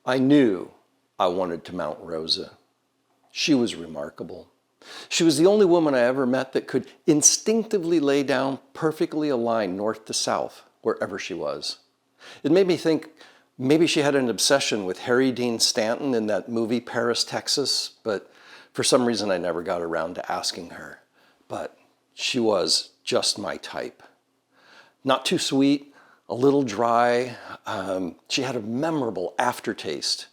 I knew I wanted to mount Rosa. She was remarkable. She was the only woman I ever met that could instinctively lay down perfectly aligned north to south, wherever she was. It made me think maybe she had an obsession with Harry Dean Stanton in that movie Paris, Texas, but for some reason I never got around to asking her. But she was just my type. Not too sweet, a little dry. She had a memorable aftertaste.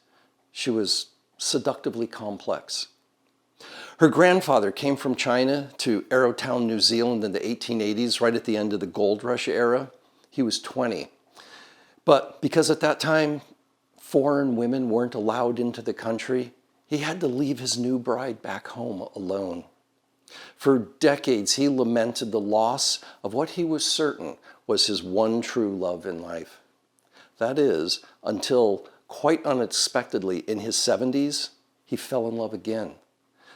She was seductively complex. Her grandfather came from China to Arrowtown, New Zealand in the 1880s, right at the end of the gold rush era. He was 20. But because at that time, foreign women weren't allowed into the country, he had to leave his new bride back home alone. For decades, he lamented the loss of what he was certain was his one true love in life. That is, until quite unexpectedly in his 70s, he fell in love again.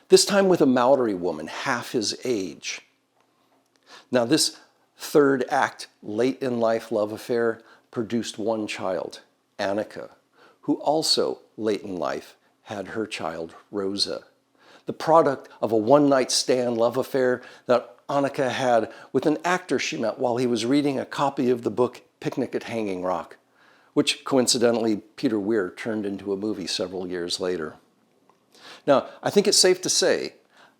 This time with a Maori woman, half his age. Now this third act, late in life love affair produced one child, Annika, who also late in life had her child, Rosa. The product of a one-night stand love affair that Annika had with an actor she met while he was reading a copy of the book Picnic at Hanging Rock, which coincidentally Peter Weir turned into a movie several years later. Now, I think it's safe to say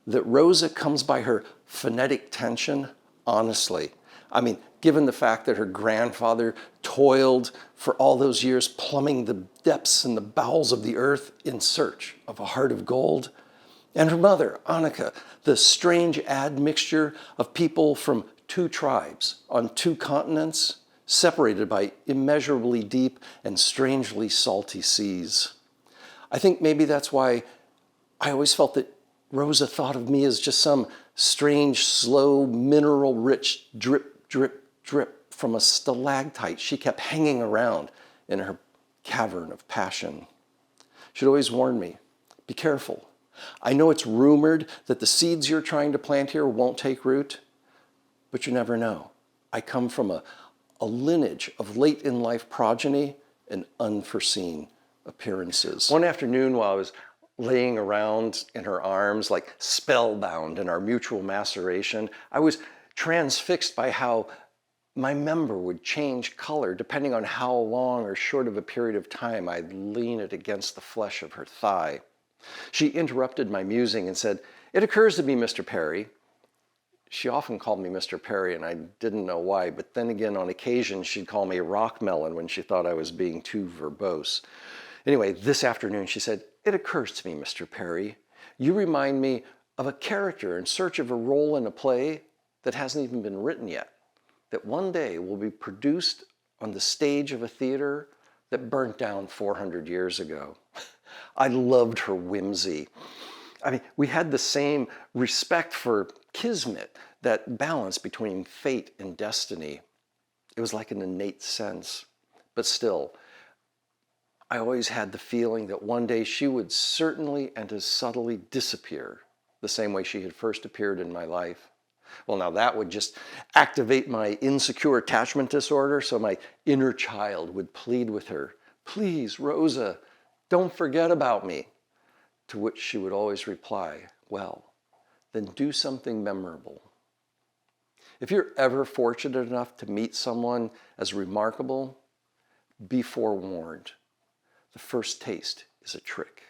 that Rosa comes by her phonetic tension honestly. I mean, given the fact that her grandfather toiled for all those years plumbing the depths and the bowels of the earth in search of a heart of gold, and her mother, Annika, the strange admixture of people from two tribes on two continents, separated by immeasurably deep and strangely salty seas. I think maybe that's why I always felt that Rosa thought of me as just some strange, slow, mineral-rich drip, drip, drip from a stalactite she kept hanging around in her cavern of passion. She'd always warn me, be careful. I know it's rumored that the seeds you're trying to plant here won't take root, but you never know. I come from a lineage of late-in-life progeny and unforeseen appearances. One afternoon while I was laying around in her arms, like spellbound in our mutual maceration, I was transfixed by how my member would change color depending on how long or short of a period of time I'd lean it against the flesh of her thigh. She interrupted my musing and said, "It occurs to me, Mr. Perry." She often called me Mr. Perry, and I didn't know why, but then again, on occasion, she'd call me Rockmelon when she thought I was being too verbose. Anyway, this afternoon, she said, "It occurs to me, Mr. Perry, you remind me of a character in search of a role in a play that hasn't even been written yet, that one day will be produced on the stage of a theater that burnt down 400 years ago." I loved her whimsy. I mean, we had the same respect for kismet, that balance between fate and destiny. It was like an innate sense. But still, I always had the feeling that one day she would certainly and as subtly disappear the same way she had first appeared in my life. Well, now that would just activate my insecure attachment disorder, so my inner child would plead with her, "Please, Rosa, don't forget about me." To which she would always reply, "Well, then do something memorable." If you're ever fortunate enough to meet someone as remarkable, be forewarned. The first taste is a trick.